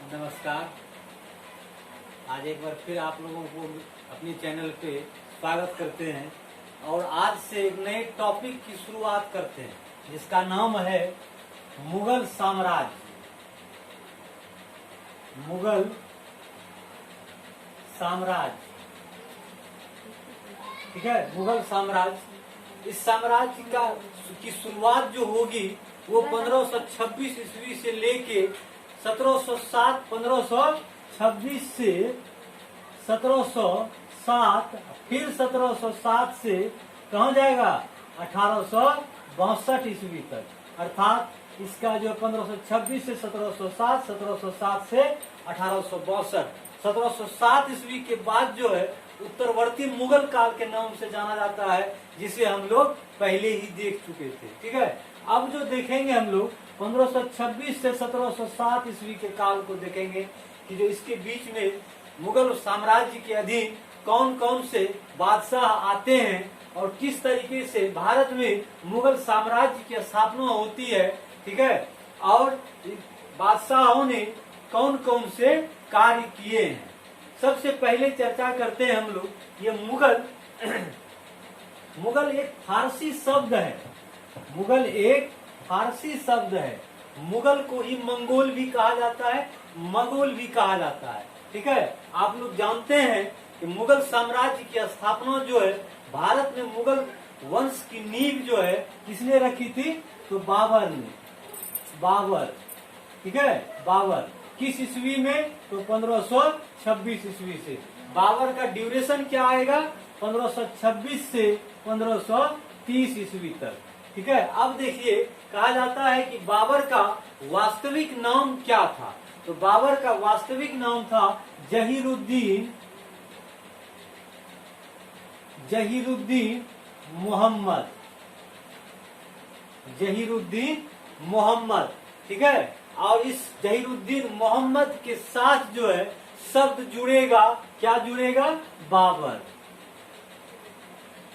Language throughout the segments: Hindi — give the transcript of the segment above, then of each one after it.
नमस्कार। आज एक बार फिर आप लोगों को अपनी चैनल पे स्वागत करते हैं और आज से एक नए टॉपिक की शुरुआत करते हैं जिसका नाम है मुगल साम्राज्य। मुगल साम्राज्य, ठीक है। मुगल साम्राज्य, इस साम्राज्य की शुरुआत जो होगी वो 1526 ईस्वी से लेके 1707, 1526 से 1707, फिर 1707 से कहाँ जाएगा 1862 ईस्वी तक। अर्थात इसका जो 1526 से 1707, 1707 से 1862, 1707 ईस्वी के बाद जो है उत्तरवर्ती मुगल काल के नाम से जाना जाता है, जिसे हम लोग पहले ही देख चुके थे, ठीक है। अब जो देखेंगे हम लोग 1526 से 1707 ईस्वी के काल को देखेंगे कि जो इसके बीच में मुगल साम्राज्य के अधीन कौन कौन से बादशाह आते हैं और किस तरीके से भारत में मुगल साम्राज्य की स्थापना होती है, ठीक है। और बादशाहों ने कौन कौन से कार्य किए हैं। सबसे पहले चर्चा करते हैं हम लोग, ये मुगल एक फारसी शब्द है। मुगल एक फारसी शब्द है। मुगल को ही मंगोल भी कहा जाता है, मगोल भी कहा जाता है, ठीक है। आप लोग जानते हैं कि मुगल साम्राज्य की स्थापना जो है भारत में मुगल वंश की नींव जो है किसने रखी थी, तो बाबर ने। बाबर, ठीक है। बाबर किस ईस्वी में, तो 1526 ईस्वी से। बाबर का ड्यूरेशन क्या आएगा, 1526 से 1530 ईस्वी तक, ठीक है। अब देखिए कहा जाता है कि बाबर का वास्तविक नाम क्या था, तो बाबर का वास्तविक नाम था जहीरुद्दीन मोहम्मद। जहीरुद्दीन मोहम्मद, ठीक है। और इस जहीरुद्दीन मोहम्मद के साथ जो है शब्द जुड़ेगा, क्या जुड़ेगा, बाबर,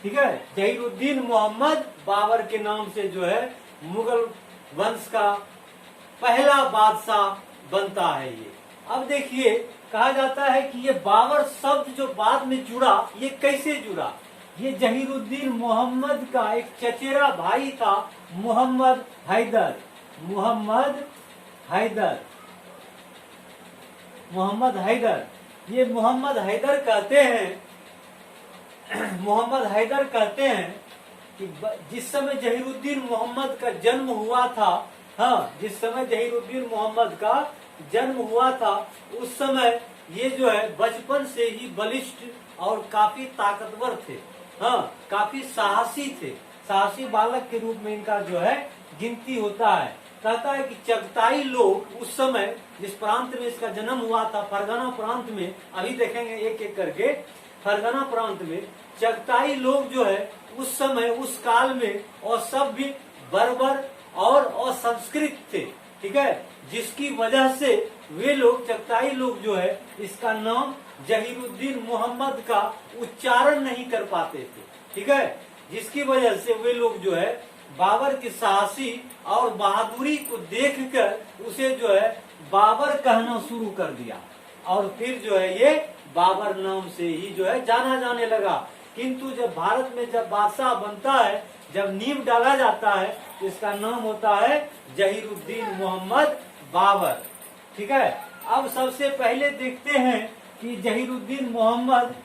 ठीक है। जहीरुद्दीन मोहम्मद बाबर के नाम से जो है मुगल वंश का पहला बादशाह बनता है ये। अब देखिए कहा जाता है कि ये बाबर शब्द जो बाद में जुड़ा, ये कैसे जुड़ा। ये जहीरुद्दीन मोहम्मद का एक चचेरा भाई था, मोहम्मद हैदर। मोहम्मद हैदर, ये मोहम्मद हैदर कहते हैं मोहम्मद हैदर कहते हैं कि जिस समय जहीरुद्दीन मोहम्मद का जन्म हुआ था, हाँ, जिस समय जहीरुद्दीन मोहम्मद का जन्म हुआ था उस समय ये जो है बचपन से ही बलिष्ठ और काफी ताकतवर थे, हाँ, काफी साहसी थे। साहसी बालक के रूप में इनका जो है गिनती होता है। कहता है कि चगताई लोग उस समय जिस प्रांत में इसका जन्म हुआ था, फरगना प्रांत में, अभी देखेंगे एक एक करके, फरगना प्रांत में चगताई लोग जो है उस समय उस काल में असभ्य, बर्बर और असंस्कृत थे, ठीक है। जिसकी वजह से वे लोग, चगताई लोग जो है, इसका नाम जहीरुद्दीन मोहम्मद का उच्चारण नहीं कर पाते थे, ठीक है। जिसकी वजह से वे लोग जो है बाबर की साहसी और बहादुरी को देखकर उसे जो है बाबर कहना शुरू कर दिया और फिर जो है ये बाबर नाम से ही जो है जाना जाने लगा। किंतु जब भारत में जब बादशाह बनता है, जब नींव डाला जाता है, तो इसका नाम होता है जहीरुद्दीन मोहम्मद बाबर, ठीक है। अब सबसे पहले देखते हैं कि जहीरुद्दीन मोहम्मद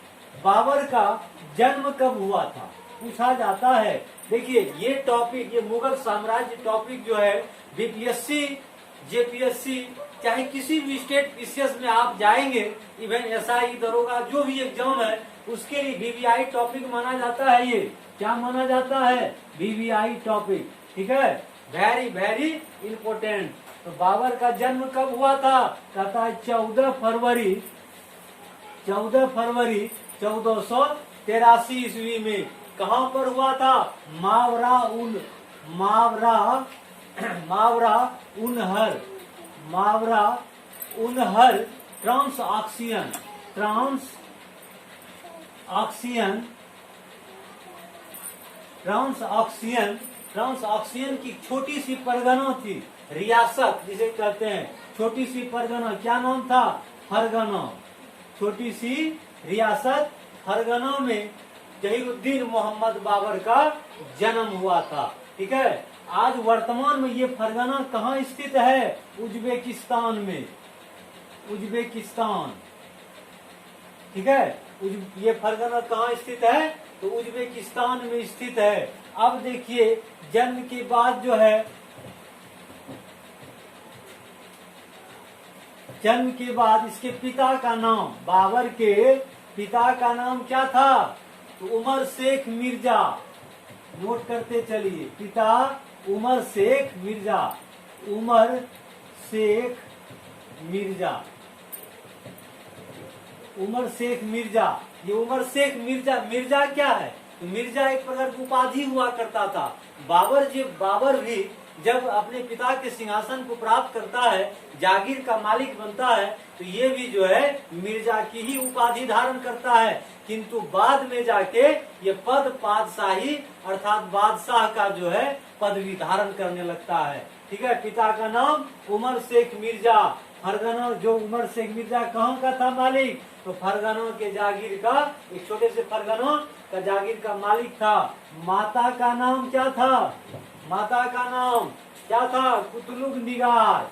बाबर का जन्म कब हुआ था, पूछा जाता है। देखिए ये टॉपिक, ये मुगल साम्राज्य टॉपिक जो है बीपीएससी, जेपीएससी, चाहे किसी भी स्टेट पीसीएस में आप जाएंगे, इवन एसआई, दरोगा, जो भी एग्जाम है उसके लिए वीवीआई टॉपिक माना जाता है। ये क्या माना जाता है, वीवीआई टॉपिक, ठीक है। Very very important. तो बाबर का जन्म कब हुआ था, कहता है 14 फरवरी 1483 ईस्वी में। कहाँ पर हुआ था, मावरा उनहर ट्रांस ऑक्सियन की छोटी सी परगना थी, रियासत जिसे कहते हैं, छोटी सी परगना, क्या नाम था? फरगना। छोटी सी रियासत फरगना में जहीरुद्दीन मोहम्मद बाबर का जन्म हुआ था। ठीक है, आज वर्तमान में ये फरगना कहाँ स्थित है? उज्बेकिस्तान में, उज्बेकिस्तान। ठीक है, ये फरगना कहाँ स्थित है? तो उज्बेकिस्तान में स्थित है। अब देखिए, जन्म के बाद जो है, जन्म के बाद इसके पिता का नाम, बाबर के पिता का नाम क्या था? तो उमर शेख मिर्जा। नोट करते चलिए, पिता उमर शेख मिर्जा, उमर शेख मिर्जा, उमर शेख मिर्जा। ये उमर शेख मिर्जा, मिर्जा क्या है? तो मिर्जा एक प्रकार की उपाधि हुआ करता था। बाबर भी जब अपने पिता के सिंहासन को प्राप्त करता है, जागीर का मालिक बनता है, तो ये भी जो है मिर्जा की ही उपाधि धारण करता है। किंतु बाद में जाके ये पद पादशाही अर्थात बादशाह का जो है पदवी धारण करने लगता है। ठीक है, पिता का नाम उमर शेख मिर्जा। फरगना, जो उमर शेख मिर्जा कहाँ का था मालिक? तो फरगना के जागीर का, एक छोटे से फरगना का जागीर का मालिक था। माता का नाम क्या था? माता का नाम क्या था? कुतलुग निगार,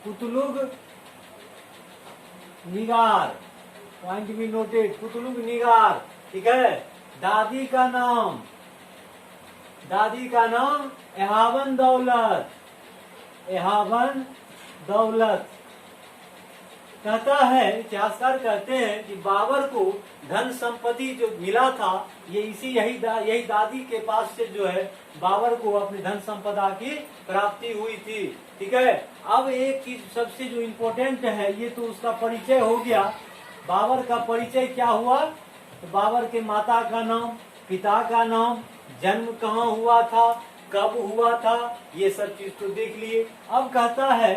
कुतलुग निगार। पॉइंट भी नोटेड, कुतलुग निगार। ठीक है, दादी का नाम, दादी का नाम एहावन दौलत, एहावन दौलत। कहता है, इतिहासकार कहते हैं कि बाबर को धन संपत्ति जो मिला था, ये यही दादी के पास से जो है बाबर को अपनी धन संपदा की प्राप्ति हुई थी। ठीक है, अब एक चीज सबसे जो इम्पोर्टेंट है, ये तो उसका परिचय हो गया। बाबर का परिचय क्या हुआ? तो बाबर के माता का नाम, पिता का नाम, जन्म कहाँ हुआ था, कब हुआ था, ये सब चीज तो देख लिए। अब कहता है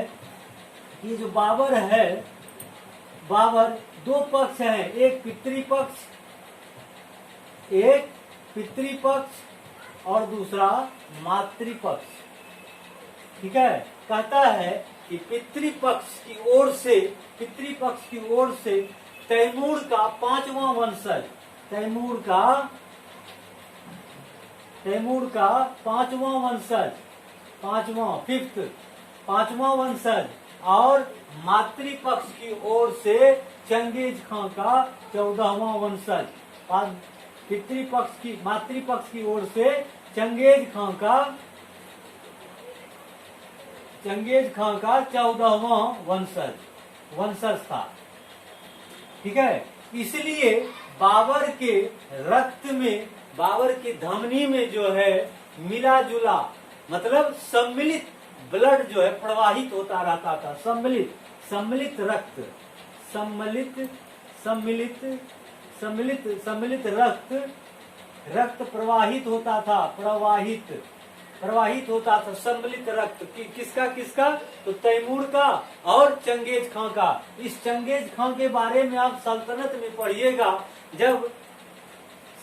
कि जो बाबर है, बाबर दो पक्ष हैं, एक पितृपक्ष, एक पितृपक्ष और दूसरा मातृपक्ष। ठीक है, कहता है कि पितृपक्ष की ओर से तैमूर का पांचवां वंशज, तैमूर का पांचवां वंशज, पांचवां वंशज, और मातृपक्ष की ओर से चंगेज खां का 14वां वंशज। मातृपक्ष की ओर से चंगेज खां का 14वां वंशज था। ठीक है, इसलिए बाबर के रक्त में, बाबर की धमनी में जो है मिला जुला, मतलब सम्मिलित ब्लड जो है प्रवाहित होता रहता था। सम्मिलित रक्त, सम्मिलित रक्त प्रवाहित होता था, प्रवाहित होता था सम्मिलित रक्त। किसका? तो तैमूर का और चंगेज खां का। इस चंगेज खां के बारे में आप सल्तनत में पढ़िएगा, जब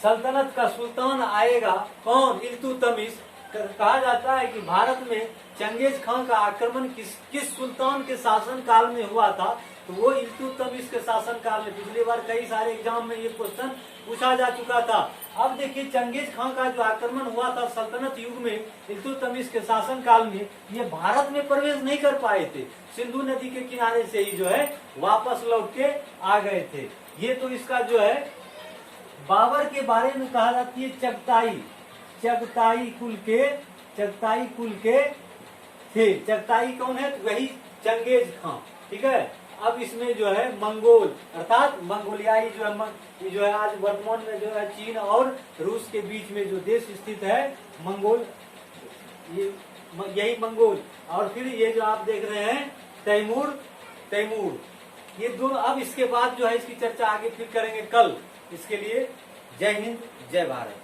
सल्तनत का सुल्तान आएगा, कौन? इल्तुतमिश। कहा जाता है कि भारत में चंगेज खां का आक्रमण किस सुल्तान के शासन काल में हुआ था? तो वो इल्तुतमिश के शासन काल में। पिछली बार कई सारे एग्जाम में ये क्वेश्चन पूछा जा चुका था। अब देखिए, चंगेज खां का जो आक्रमण हुआ था सल्तनत युग में, इल्तुतमिश के शासन काल में, ये भारत में प्रवेश नहीं कर पाए थे। सिंधु नदी के किनारे से ही जो है वापस लौट के आ गए थे। ये तो इसका जो है बाबर के बारे में कहा जाती है चगताई कुल के थे। चगताई कौन है? तो वही चंगेज खां। ठीक है, अब इसमें जो है मंगोल अर्थात मंगोलियाई जो है आज वर्तमान में जो है चीन और रूस के बीच में जो देश स्थित है, मंगोल, यही मंगोल। और फिर ये जो आप देख रहे हैं तैमूर, ये दोनों। अब इसके बाद जो है इसकी चर्चा आगे फिर करेंगे कल। इसके लिए जय हिंद, जय भारत।